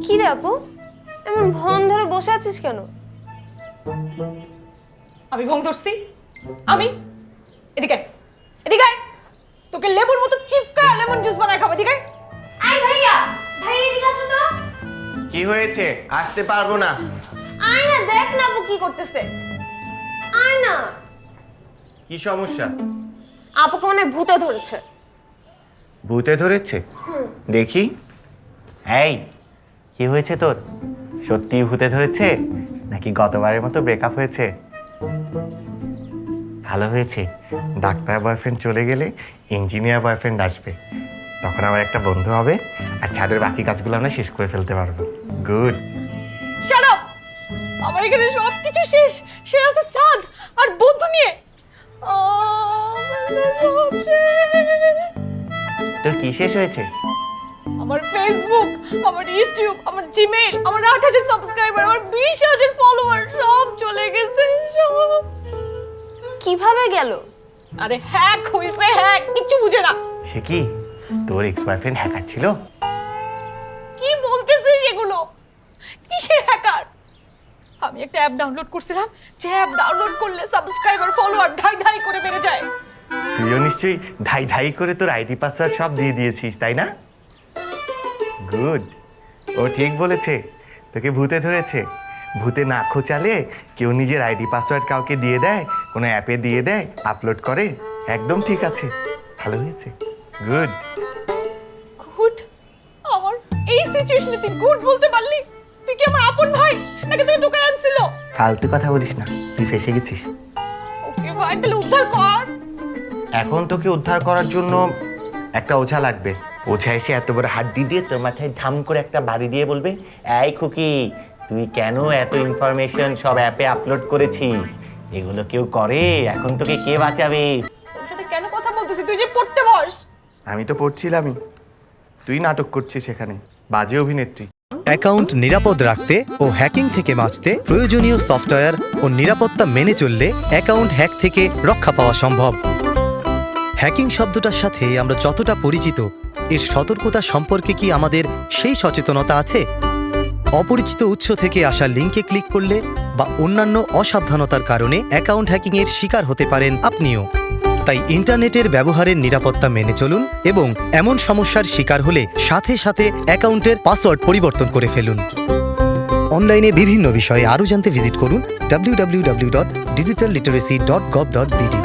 কি রে আপু, এমন ভন ধরে বসে আছিস কেন? আমি ভং ধরছি? আমি এদিকে এদিকে তোকে লেবুর মতো চিপকা লেমন জুস বানায় খাবো। ঠিক আছে? আই ভাইয়া, ভাই এদিকে আসো তো। কি হয়েছে? আসতে পারবো না। আয় না, দেখ না আপু কি করতেছে। আয় না। কি সমস্যা? আপুকে মনে হয় ভূতে ধরেছে। ভূতে ধরেছে? দেখি। এই, কি হয়েছে তোর? সত্যি ভূতে ধরেছে নাকি গতবারের মতো ব্রেকআপ হয়েছে? ভালো হয়েছে, ডাক্তার বয়ফ্রেন্ড চলে গেলে ইঞ্জিনিয়ার বয়ফ্রেন্ড আসবে, তখন আমার একটা বন্ধু হবে আর ছাদের বাকি কাজগুলো আমরা শেষ করে ফেলতে পারবো। গুড। Shut up. আমার এখানে সব কিছু শেষ, সে আছে ছাদ আর বন্ধু নিয়ে। সব শেষ। তোর কি শেষ হয়েছে? আমার ফেসবুক, আমার ইউটিউব, আমার জিমেইল, আমার ৮,০০০ সাবস্ক্রাইবার, আমার ২০,০০০ ফলোয়ার সব চলে গেছে সব। কিভাবে গেল? আরে হ্যাক হইছে, হ্যাক, কিচ্ছু বুঝে না। সে কি তোর এক্স বয়ফ্রেন্ড হ্যাকার ছিল? কি বলতেছিস এগুলো? কিসের হ্যাকার? আমি একটা অ্যাপ ডাউনলোড করছিলাম, যে অ্যাপ ডাউনলোড করলে সাবস্ক্রাইবার ফলোয়ার ধাই ধাই করে বেড়ে যায়। তুইও নিশ্চয়ই ধাই ধাই করে তোর আইডি পাসওয়ার্ড সব দিয়ে দিয়েছিস, তাই না? গুড। ও ঠিক বলেছে, তোকে ভূতে ধরেছে। ভূতে না খোঁচালে কেউ নিজের আইডি পাসওয়ার্ড কাউকে দিয়ে দেয়, কোনো অ্যাপে দিয়ে দেয়, আপলোড করে। একদম ঠিক আছে, ভালো হয়েছে। গুড। গুড? আমার এই সিচুয়েশনে তুই গুড বলতে পারলি? তুই কি আমার আপন ভাই নাকি তুই ঢুকে আনছিল? ফালতু কথা বলিস না, তুই ফেঁসে গেছিস। ওকে ফাইন, তাহলে উদ্ধার কর। এখন তোকে উদ্ধার করার জন্য একটা ওঝা লাগবে। ওঝা এসে এত বড় হাড্ডি দিয়ে তোর মাথায় ধাম করে একটা বাড়ি দিয়ে বলবে, এই খুকি, তুই কেন এত ইনফরমেশন সব অ্যাপে আপলোড করেছিস? এগুলো কেউ করে? এখন তোকে কে বাঁচাবে? তোর সাথে কেন কথা বলতেছি? তুই যে পড়তে বস। আমি তো পড়ছিলামই, তুই নাটক করছিস এখানে, বাজে অভিনেত্রী। অ্যাকাউন্ট নিরাপদ রাখতে ও হ্যাকিং থেকে বাঁচতে প্রয়োজনীয় সফটওয়্যার ও নিরাপত্তা মেনে চললে অ্যাকাউন্ট হ্যাক থেকে রক্ষা পাওয়া সম্ভব। হ্যাকিং শব্দটার সাথে আমরা যতটা পরিচিত, এর সতর্কতা সম্পর্কে কি আমাদের সেই সচেতনতা আছে? অপরিচিত উৎস থেকে আসা লিঙ্কে ক্লিক করলে বা অন্যান্য অসাবধানতার কারণে অ্যাকাউন্ট হ্যাকিংয়ের শিকার হতে পারেন আপনিও। তাই ইন্টারনেটের ব্যবহারের নিরাপত্তা মেনে চলুন এবং এমন সমস্যার শিকার হলে সাথে সাথে অ্যাকাউন্টের পাসওয়ার্ড পরিবর্তন করে ফেলুন। অনলাইনে বিভিন্ন বিষয়ে আরও জানতে ভিজিট করুন www.digitalliteracy.gov.bd।